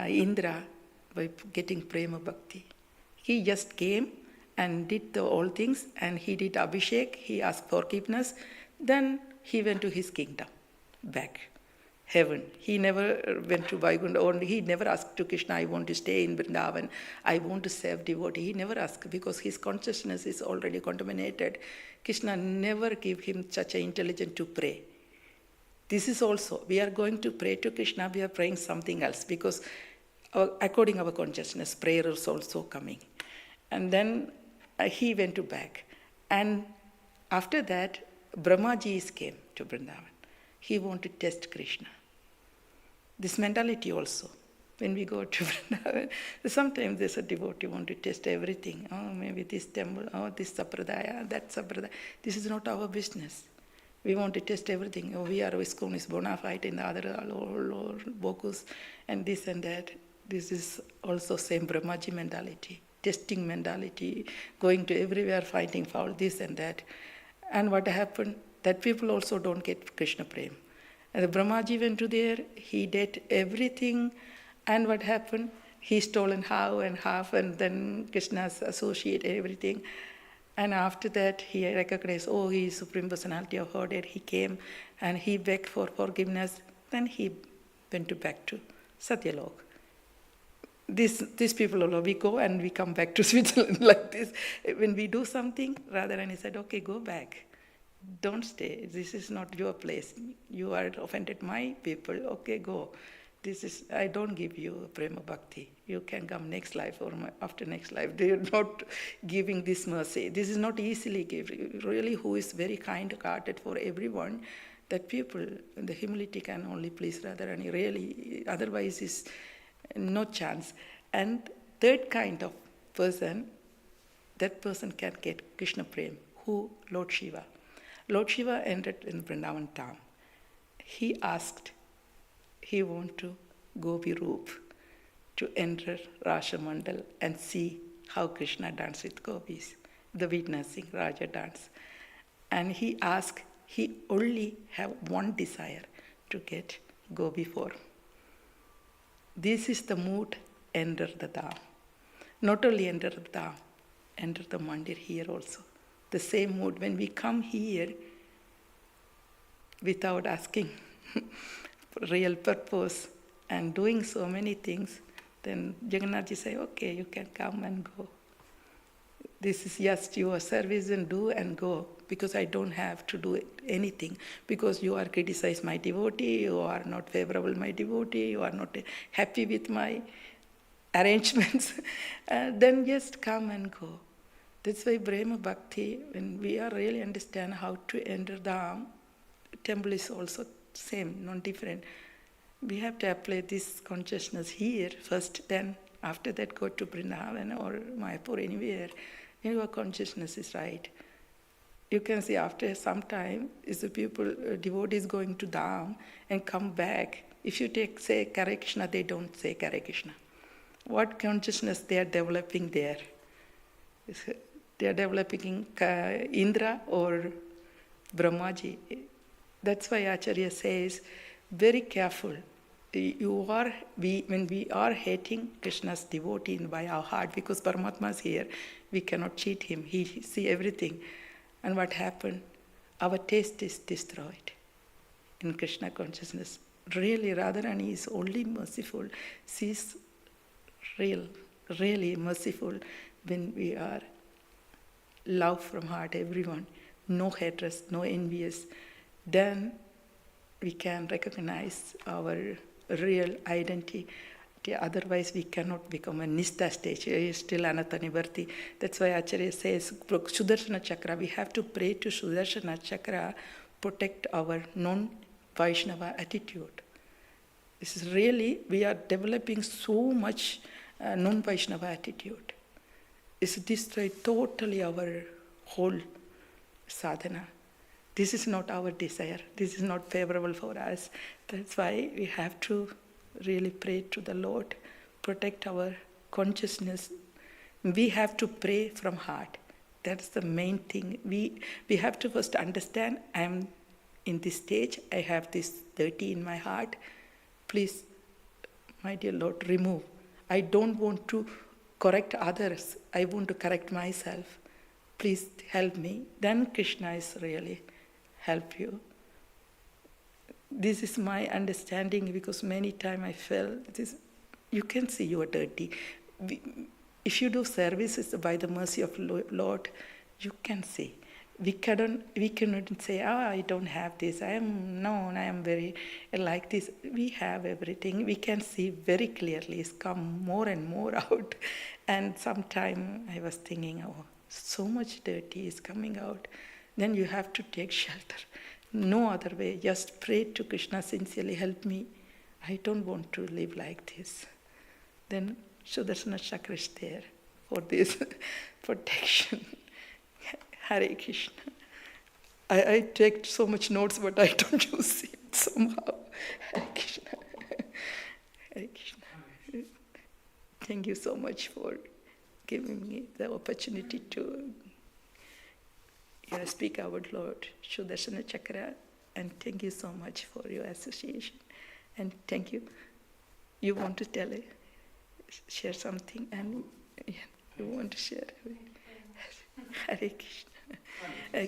Indra by getting prema bhakti. He just came and did all things, and he did Abhishek, he asked forgiveness, then he went to his kingdom, back. Heaven. He never went to Vaikuntha, or he never asked to Krishna, I want to stay in Vrindavan, I want to serve devotee. He never asked because his consciousness is already contaminated. Krishna never gave him such an intelligence to pray. This is also, we are going to pray to Krishna, we are praying something else because according to our consciousness, prayer is also coming. And then he went to back. And after that, Brahmaji came to Vrindavan. He wanted to test Krishna. This mentality also. When we go to Vrindavan, sometimes there's a devotee want to test everything. Oh, maybe this temple, oh, this sampradaya, that sampradaya. This is not our business. We want to test everything. Oh, we are ISKCON is bona fide in the other or Bokus and this and that. This is also same Brahmaji mentality, testing mentality, going to everywhere finding fault, this and that. And what happened? That people also don't get Krishna Prem. And the Brahmaji went to there, he did everything, and what happened? He stolen half, and then Krishna's associate everything. And after that, he recognized, oh, he is Supreme Personality of Godhead. He came and he begged for forgiveness. Then he went back to Satyalok. These people, we go and we come back to Switzerland like this. When we do something, Radharani said, okay, go back. Don't stay. This is not your place. You are offended my people. Okay, go. this is, I don't give you prema bhakti. You can come next life or after next life. They are not giving this mercy. This is not easily given. Really, who is very kind-hearted for everyone, that people, the humility can only please Radharani. Really, otherwise is no chance. And third kind of person, that person can get Krishna Prem. Who? Lord Shiva. Lord Shiva entered in Vrindavan Dham. He asked, he want to Gopi Roop to enter Rashamandal and see how Krishna danced with gopis, the witnessing Raja dance. And he asked, he only have one desire, to get Gopi form. This is the mood, enter the Dham. Not only enter the Dham, enter the mandir here also. The same mood. When we come here without asking real purpose and doing so many things, then Jagannathji say, okay, you can come and go. This is just your service and do and go, because I don't have to do anything, because you are criticize my devotee, you are not favorable my devotee, you are not happy with my arrangements, then just come and go. That's why Prema Bhakti, when we are really understand how to enter the temple, is also same, not different. We have to apply this consciousness here first, then after that go to Vrindavan or Mayapur, anywhere. Your consciousness is right. You can see after some time, is the people, devotees going to Dham and come back. If you say Hare Krishna, they don't say Hare Krishna. What consciousness they are developing there? They are developing Indra or Brahmaji. That's why Acharya says, very careful. When we are hating Krishna's devotee by our heart, because Paramatma is here, we cannot cheat him. He see everything. And what happened? Our taste is destroyed in Krishna consciousness. Really, Radharani is only merciful. She is really merciful when we are love from heart, everyone, no hatred, no envious. Then we can recognize our real identity. Otherwise, we cannot become a Nistha stage, still Anata Nivarti. That's why Acharya says, Sudarshana Chakra, we have to pray to Sudarshana Chakra, protect our non-Vaishnava attitude. This is really, we are developing so much non-Vaishnava attitude. It's destroyed totally our whole sadhana. This is not our desire. This is not favorable for us. That's why we have to really pray to the Lord, protect our consciousness. We have to pray from heart. That's the main thing. We have to first understand, I am in this stage, I have this dirty in my heart. Please, my dear Lord, remove. I don't want to correct others. I want to correct myself. Please help me. Then Krishna is really help you. This is my understanding, because many times I felt this. You can see you are dirty. If you do services by the mercy of Lord, you can see. We cannot say, I don't have this. I am very like this. We have everything. We can see very clearly. It's come more and more out. And sometime I was thinking, so much dirty is coming out. Then you have to take shelter. No other way. Just pray to Krishna sincerely, help me. I don't want to live like this. Then Sudarshana Chakra is there for this protection. Hare Krishna. I take so much notes, but I don't use it somehow. Hare Krishna. Hare Krishna. Thank you so much for giving me the opportunity to speak about Lord Sudarshana Chakra, and thank you so much for your association. And thank you. You want to share something, and you want to share. Hare Krishna.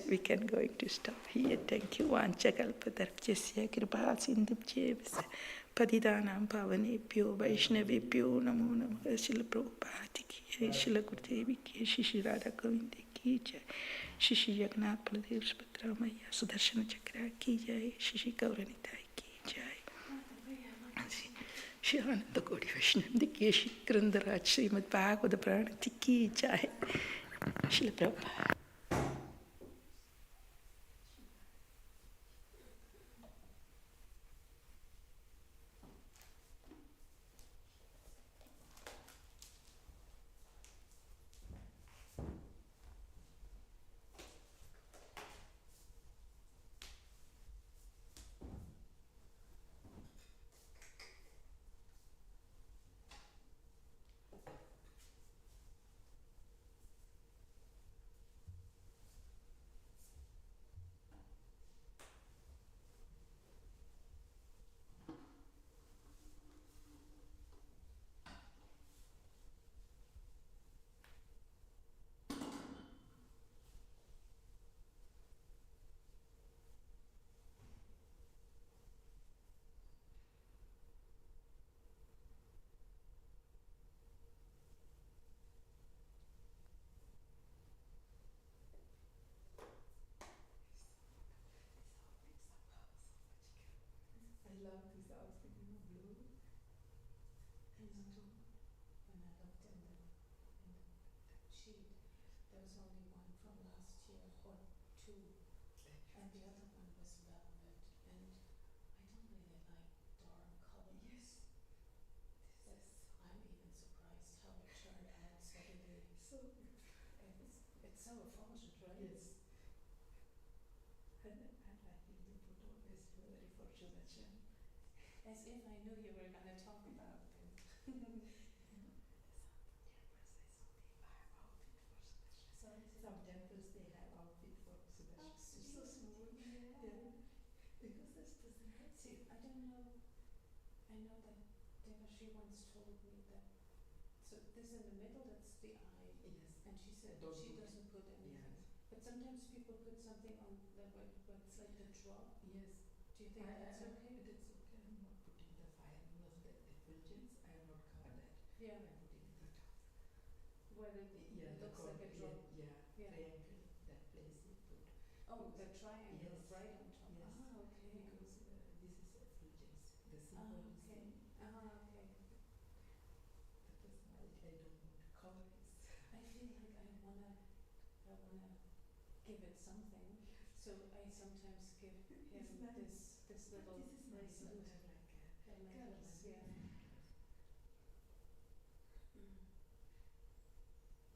We can going to stop here. Thank you. Vanchakalpatarpyasya kripa sindhubhyevasya padidanam pavanebhyo vaishnavebhyo namo namah. Srila Prabhupada ki, Srila Gurudev ki, Shri Radha Govinda ki jai, Shri Jagannath Baladev Subhadra Maiya Sudarshana Chakra ki jai, Shri Gauranita ki jai. Shivananda Gauri Vaishnava Dikeshi Grandaraj Srimad Bhagavata Pranati Ki Jai. Srila Prabhupada. I love this outfit, blue. When I looked in the sheet, there was only one from last year or two, and the other one was velvet. And I don't really like dark colors. Yes. But I'm even surprised how it turned out suddenly. So It's so effulgent, right? yes. And I think the photo is very fortunate. As if I knew you were going to talk about them. Some temples they have outfit for Sudarshan. It's so small. Yeah. Because that's personality. See, I don't know. I know that Devashi once told me that. So this in the middle, that's the eye, Yes. and she said Don't she put- doesn't put anything. Yes. But sometimes people put something on the where it's like the drop. Yes. Do you think that's okay? It is okay. I'm not putting the fire, the effulgence. I have not covered that. Yeah. I'm putting the top. Where it looks like a drop. Yeah. Yeah. Triangle. That place you put. Oh, the triangle Yes. right on top. Yes. Ah, okay. Because this is effulgence. The Ah, symbol is okay. Okay. the personality. I don't want to cover it. I feel like I wanna give it something. So I sometimes give him It's nice. this little This is nice. You bracelet. have like The necklace, yeah. Mm.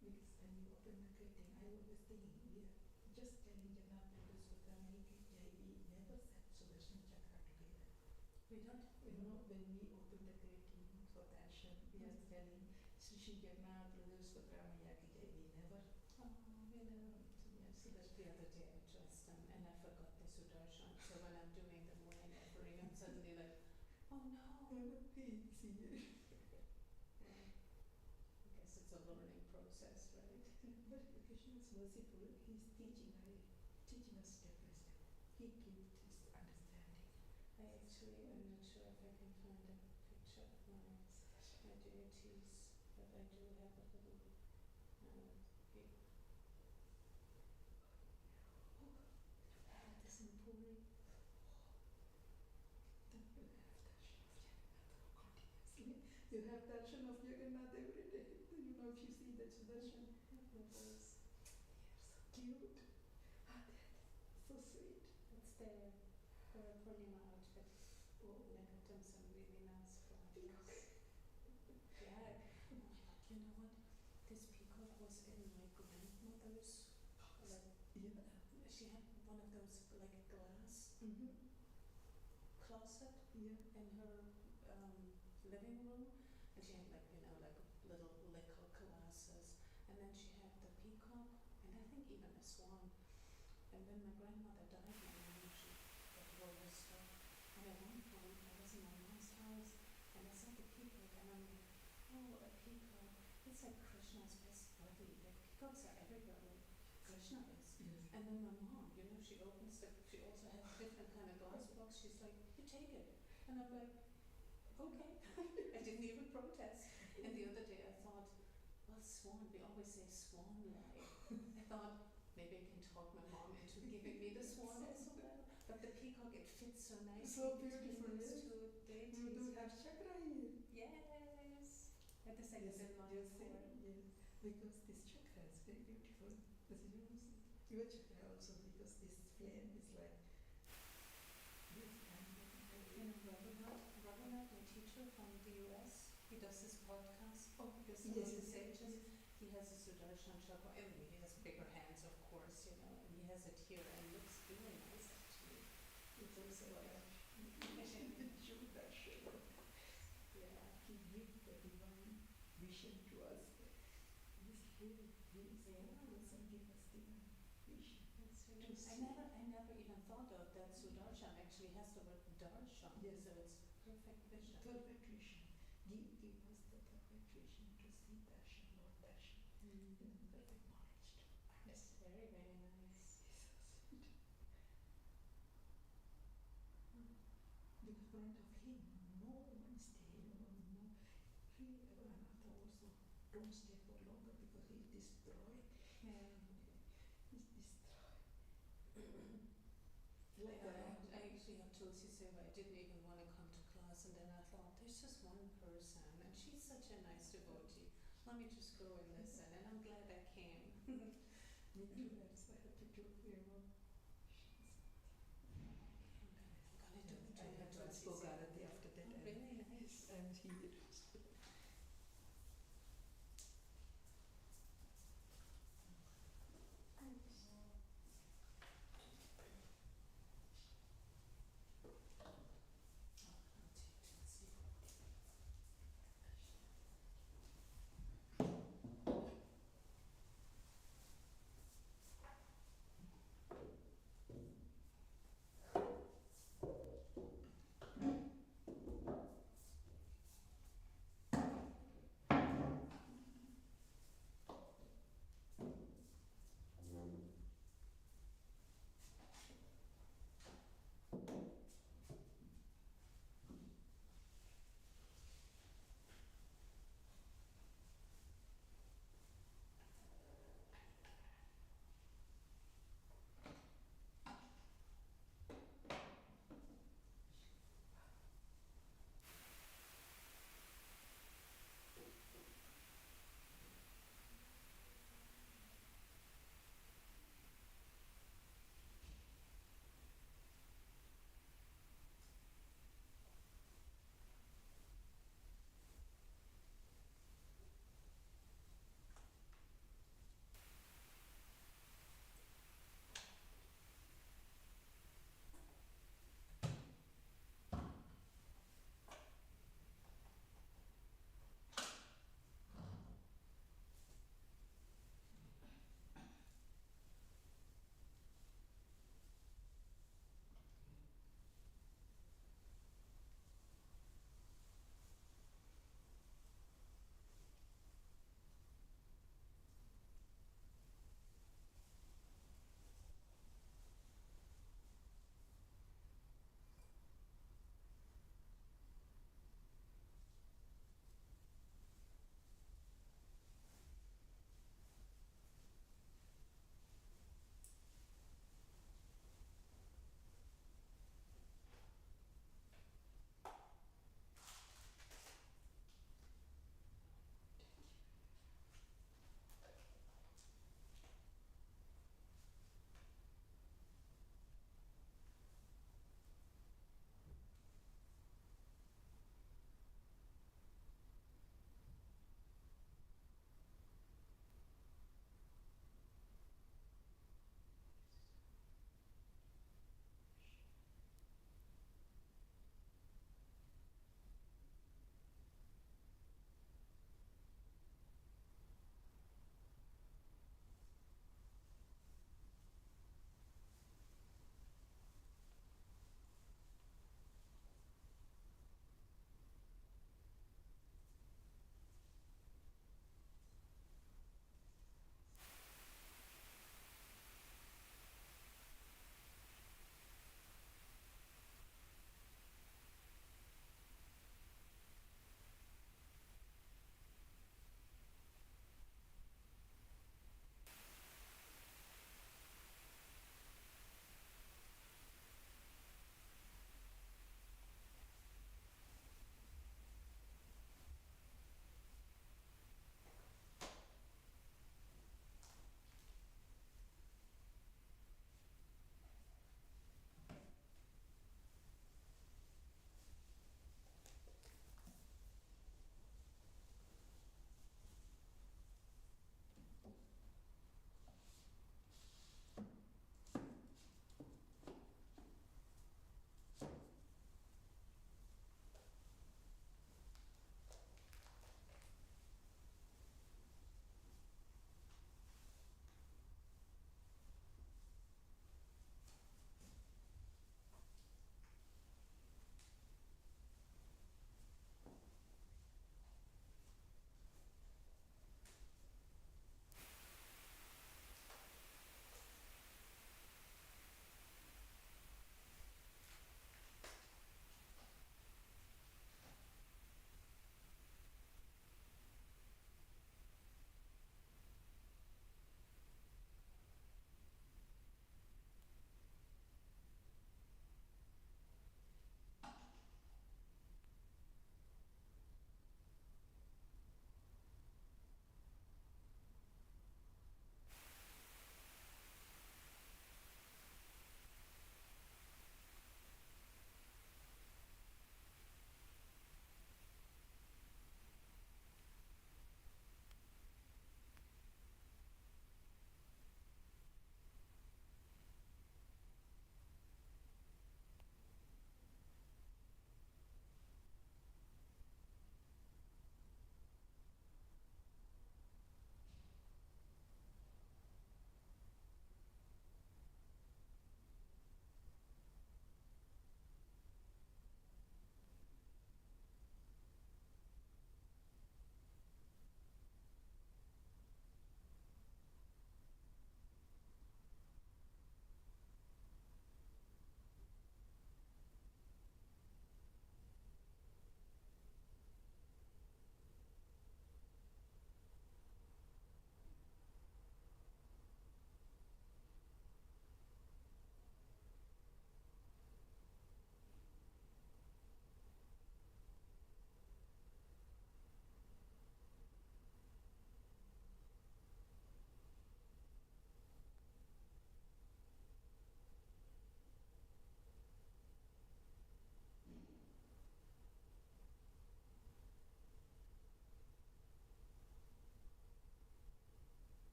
Because when you open the curtain, I always thinking, we are just telling Jagannath Prabhu Sutramani Ki Jai, we never said Sudarshan Chakra together. We don't. When we open the curtain for darshan, we are telling Shri Jagannath Prabhu Sutramani Ki Jai, we never. Oh, we never. Yes, So that the other day I dressed them and I forgot the Sudarshan. So when I'm doing the morning offering, I'm suddenly like, oh no. See, Yeah. I guess it's a learning process, right? but Krishna is merciful. He's teaching us step by step. He gives his understanding. I'm not sure if I can find a picture of my deities, but I do have a little big. This in Puri. Then you have darshan of Jagannath every day. You know, if you see that Sudarshan, Nipples. cute. So sweet. It's their Purnima outfit. Oh, And I got them some really nice flowers. Yeah. Oh my god, you know what? This peacock was in my grandmother's, like, yeah. she had one of those like glass closet Yeah. in her living room, and she had like like little liquor glasses, and then she had the peacock, and I think even a swan. And when my grandmother died, my mom, she got all her stuff, and at one point I was in my mom's house, and I saw the peacock, and I'm like, oh, a peacock, it's like Krishna's best buddy. Like peacocks are everywhere, like Krishna is. Yes. And then my mom, she opens she also has a different kind of glass box. She's like, you take it. And I'm like, okay. I didn't even protest. And the other day I thought, well, swan, we always say swan like. I thought, maybe I can talk my mom into giving me the swan as well. But the peacock, it fits so nicely So between beautiful, those yes. two You deities. do have chakra here. At the second Yes, in line yes, for yes, because this chakra is very beautiful. As you know, your chakra also, because this flame is like this kind of you know, Raghunath, my teacher from the US, he does this podcast. Oh, Because yes, some of the yes, sages, he has a Sudarshan chakra. I mean, he has bigger hands, of course, you know, and he has it here, and it looks really nice actually. it's also like Shubhdarshan. Yeah. He gives the divine vision to us. This really, really person give us divine vision. That's really, To see. I never even thought of that. Sudarshan actually has the word darshan, Yes. so it's perfect vision. Perfect vision. Give us the perfect vision to see darshan, Lord darshan, Mm. and perfect knowledge to It's understand. very, very nice. In front of him, no one stay, no. Really, Anatha also don't stay for longer because he destroy. Yeah. He's destroy. Like I a actually have Tulsi Seva. I didn't even want to come to class, and then I thought, there's just one person, and she's such a nice devotee. Let me just go and listen, and I'm glad I came. me too, that's why I have to do, you know. I'm gonna do it. I have to Tulsi spoke Seva. Arati after that. Oh, really nice. I'm here.